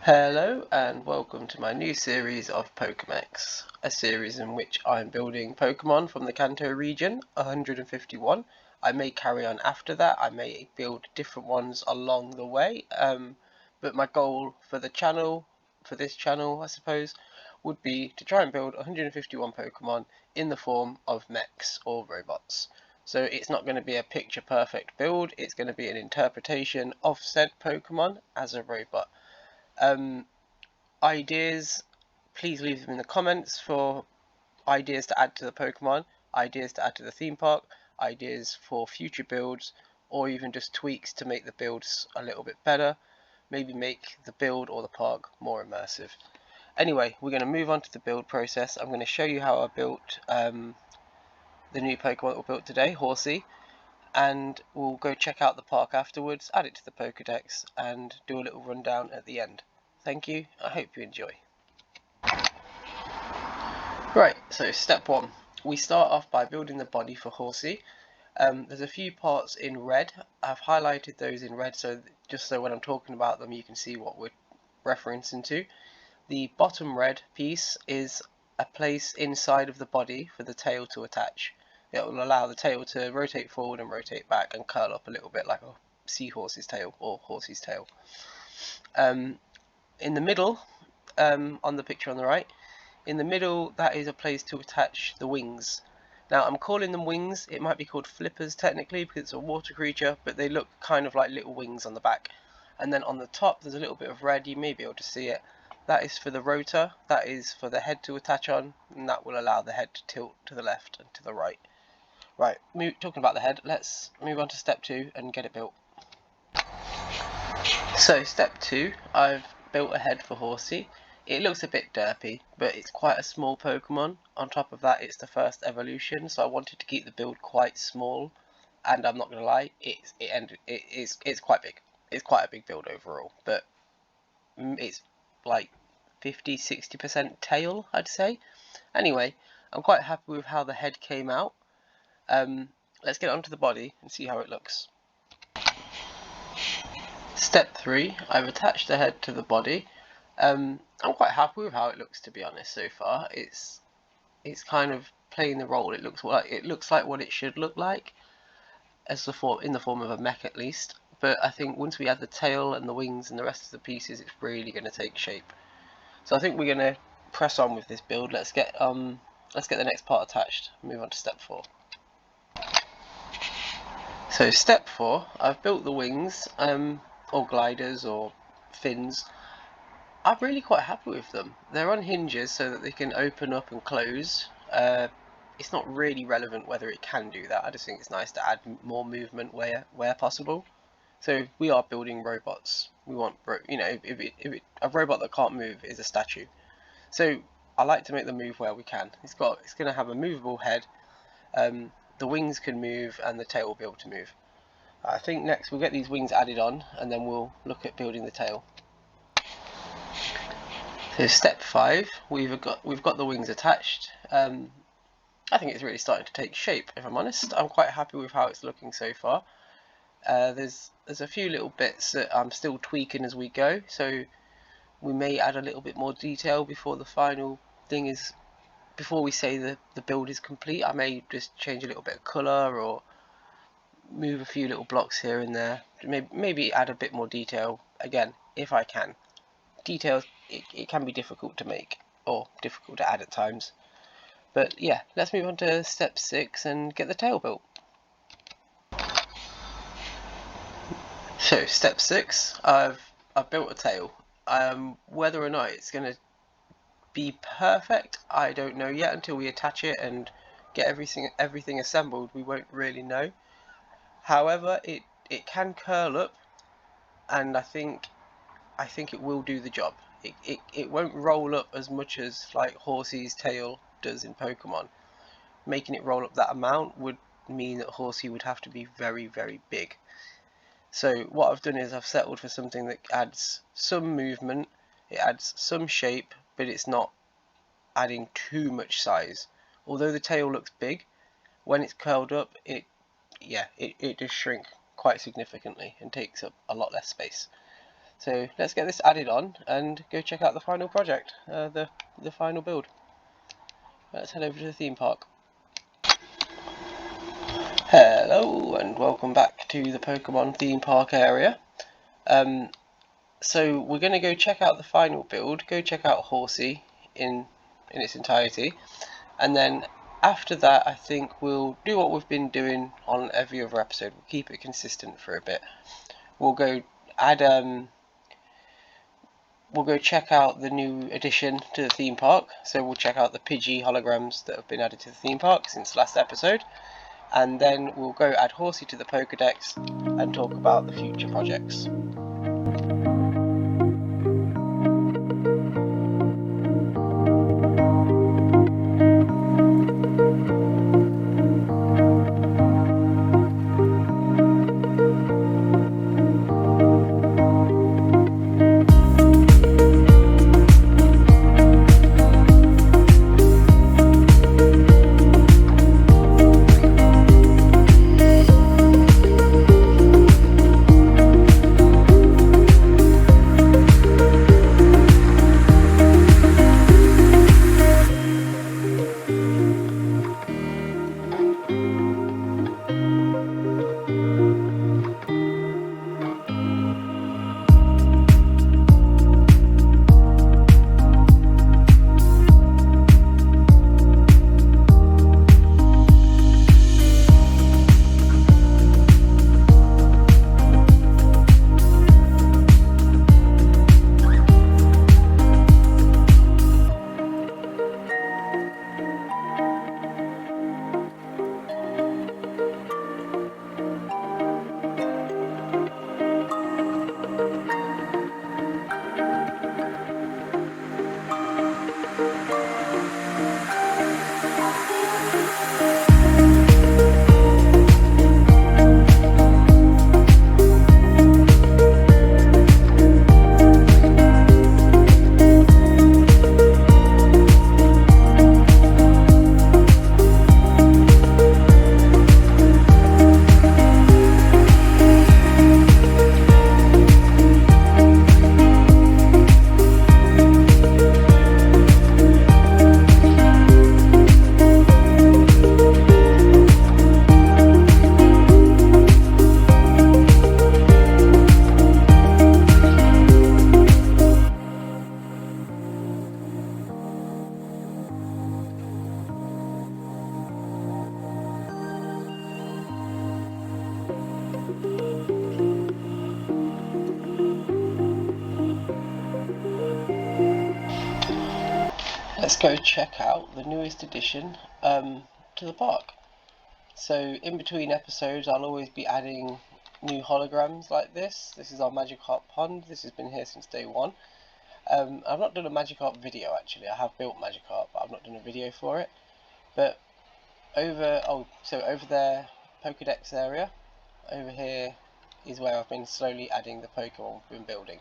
Hello and welcome to my new series of Pokemex, a series in which I'm building Pokemon from the Kanto region, 151. I may carry on after that, I may build different ones along the way, but my goal for the channel, for this channel I suppose, would be to try and build 151 Pokemon in the form of mechs or robots. So it's not going to be a picture perfect build, it's going to be an interpretation of said Pokemon as a robot. Ideas, please leave them in the comments for ideas to add to the Pokemon, ideas to add to the theme park, ideas for future builds, or even just tweaks to make the builds a little bit better, maybe make the build or the park more immersive. Anyway, we're going to move on to the build process. I'm going to show you how I built the new Pokemon that we built today, Horsea, and we'll go check out the park afterwards, add it to the Pokedex, and do a little rundown at the end. Thank you, I hope you enjoy. Right, so step one. We start off by building the body for Horsea. There's a few parts in red. I've highlighted those in red just so when I'm talking about them you can see what we're referencing to. The bottom red piece is a place inside of the body for the tail to attach. It will allow the tail to rotate forward and rotate back and curl up a little bit like a seahorse's tail or horse's tail. In the middle, on the picture on the right, in the middle that is a place to attach the wings. Now I'm calling them wings, it might be called flippers technically because it's a water creature, but they look kind of like little wings on the back. And then on the top there's a little bit of red, you may be able to see it. That is for the rotor, that is for the head to attach on, and that will allow the head to tilt to the left and to the right. Right, talking about the head, let's move on to step 2 and get it built. So step 2, I've built a head for Horsea. It looks a bit derpy, but it's quite a small Pokemon. On top of that, it's the first evolution, so I wanted to keep the build quite small. And I'm not gonna lie, it's quite big. It's quite a big build overall, but it's like 50-60% tail, I'd say. Anyway, I'm quite happy with how the head came out. Let's get onto the body and see how it looks. Step 3, I've attached the head to the body. I'm quite happy with how it looks, to be honest. So far, it's kind of playing the role. It looks like what it should look like, as in the form of a mech at least. But I think once we add the tail and the wings and the rest of the pieces, it's really going to take shape. So I think we're going to press on with this build. Let's get the next part attached. Move on to step 4. So step 4, I've built the wings, or gliders or fins. I'm really quite happy with them. They're on hinges so that they can open up and close. It's not really relevant whether it can do that. I just think it's nice to add more movement where possible. So we are building robots. We want, a robot that can't move is a statue. So I like to make them move where we can. It's going to have a movable head. The wings can move and the tail will be able to move. I think next we'll get these wings added on and then we'll look at building the tail. So step 5, we've got the wings attached. I think it's really starting to take shape, if I'm honest. I'm quite happy with how it's looking so far. There's a few little bits that I'm still tweaking as we go, so we may add a little bit more detail before the final thing is, before we say the build is complete. I may just change a little bit of colour or move a few little blocks here and there. Maybe add a bit more detail, again, if I can. Details, it can be difficult to make, or difficult to add at times. But yeah, let's move on to step 6 and get the tail built. So step 6, I've built a tail. Whether or not it's going to be perfect, I don't know yet. Until we attach it and get everything assembled, we won't really know. However, it can curl up, and I think it will do the job. It won't roll up as much as like Horsea's tail does in Pokemon. Making it roll up that amount would mean that Horsea would have to be very, very big. So what I've done is I've settled for something that adds some movement, it adds some shape, but it's not adding too much size. Although the tail looks big, when it's curled up, it does shrink quite significantly and takes up a lot less space. So let's get this added on and go check out the final project, the final build. Let's head over to the theme park. Hello and welcome back to the Pokemon theme park area. So we're going to go check out the final build, go check out Horsea in its entirety, and then after that I think we'll do what we've been doing on every other episode. We'll keep it consistent for a bit. We'll go check out the new addition to the theme park. So we'll check out the Pidgey holograms that have been added to the theme park since last episode, and then we'll go add Horsea to the Pokedex and talk about the future projects. Let's go check out the newest addition to the park. So in between episodes I'll always be adding new holograms like this. This is our Magikarp pond. This has been here since day one. I've not done a Magikarp video actually. I have built Magikarp, but I've not done a video for it. But over there, Pokedex area, over here is where I've been slowly adding the Pokemon we've been building.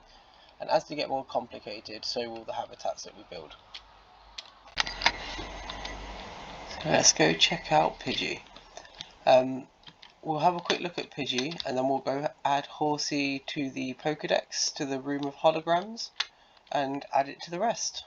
And as they get more complicated, so will the habitats that we build. Let's go check out Pidgey. We'll have a quick look at Pidgey and then we'll go add Horsea to the Pokedex, to the room of holograms, and add it to the rest.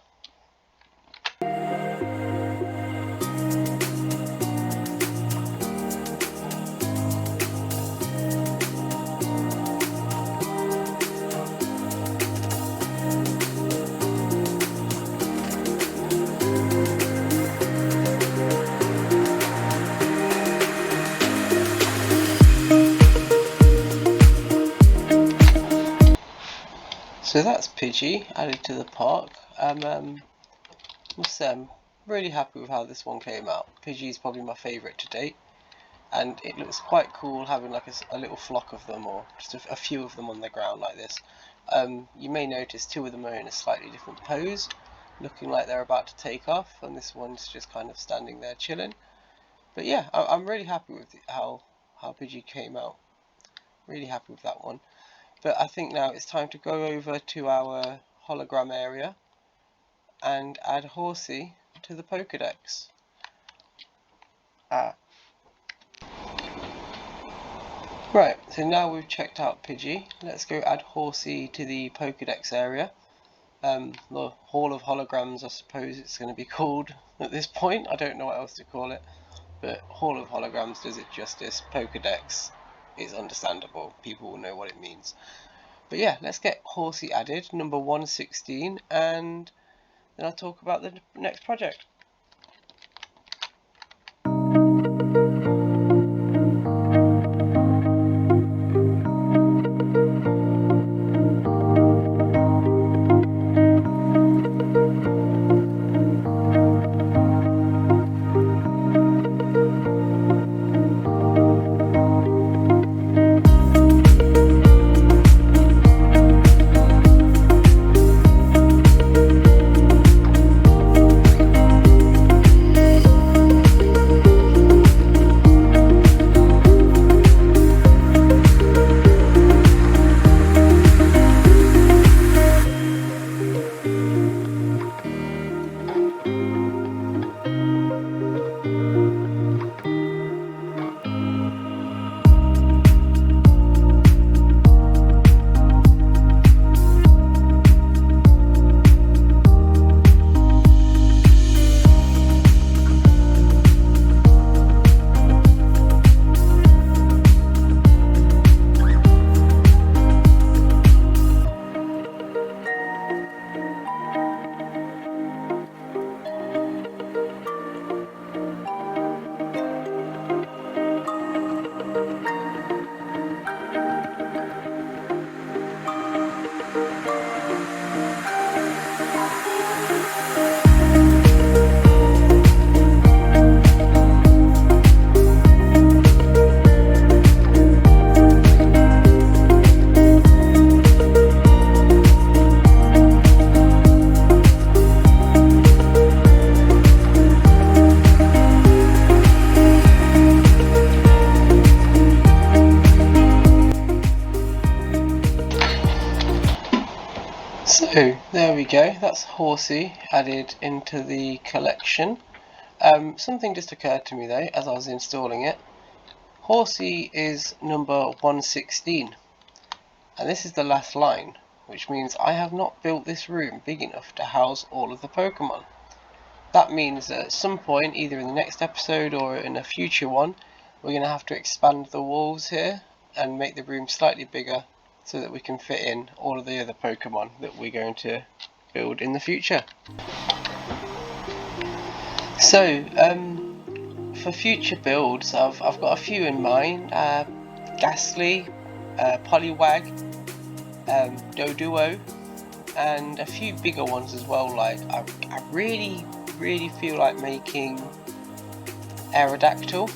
So that's Pidgey added to the park. Must say I'm really happy with how this one came out. Pidgey is probably my favourite to date, and it looks quite cool having like a little flock of them, or just a few of them on the ground like this. You may notice two of them are in a slightly different pose, looking like they're about to take off, and this one's just kind of standing there chilling. But yeah, I'm really happy with how Pidgey came out. Really happy with that one. But I think now it's time to go over to our hologram area and add Horsea to the Pokedex. Right, so now we've checked out Pidgey, let's go add Horsea to the Pokédex area. The Hall of Holograms, I suppose it's going to be called at this point. I don't know what else to call it, but Hall of Holograms does it justice. Pokédex is understandable, people will know what it means. But yeah, let's get Horsea added, number 116, and then I'll talk about the next project. So there we go, that's Horsea added into the collection. Something just occurred to me though as I was installing it. Horsea is number 116, and this is the last line, which means I have not built this room big enough to house all of the Pokemon. That means that at some point, either in the next episode or in a future one, we're going to have to expand the walls here and make the room slightly bigger so that we can fit in all of the other Pokemon that we're going to build in the future. So, for future builds, I've got a few in mind. Ghastly, Poliwag, Doduo, and a few bigger ones as well. Like I really feel like making Aerodactyl,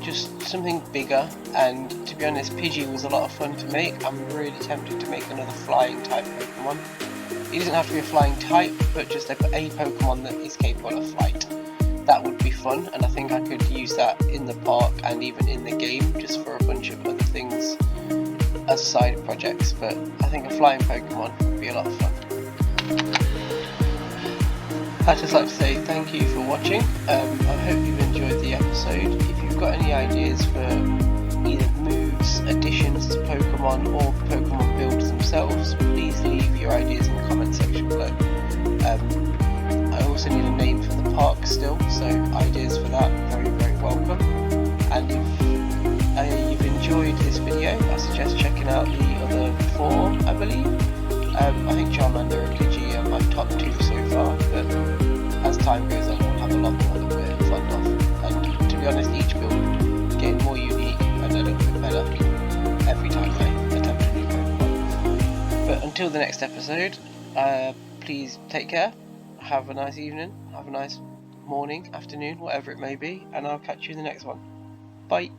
just something bigger. And to be honest, Pidgey was a lot of fun to make. I'm really tempted to make another flying type Pokemon. It doesn't have to be a flying type, but just a Pokemon that is capable of flight. That would be fun, and I think I could use that in the park and even in the game, just for a bunch of other things as side projects. But I think a flying Pokemon would be a lot of fun. I'd just like to say thank you for watching. I hope you've enjoyed the episode. If you've got any ideas for either moves, additions to Pokemon, or Pokemon builds themselves, please leave your ideas in the comment section below. I also need a name for the park still, so ideas for that very welcome. And if you've enjoyed this video, I suggest checking out the other 4, I believe. I think Charmander and Pidgey are my top 2 so far, but as time goes on we'll have a lot more that we're fond of. And to be honest, each build getting more unique and a little bit better every time I attempt a new Pokemon. But until the next episode, please take care, have a nice evening, have a nice morning, afternoon, whatever it may be, and I'll catch you in the next one. Bye!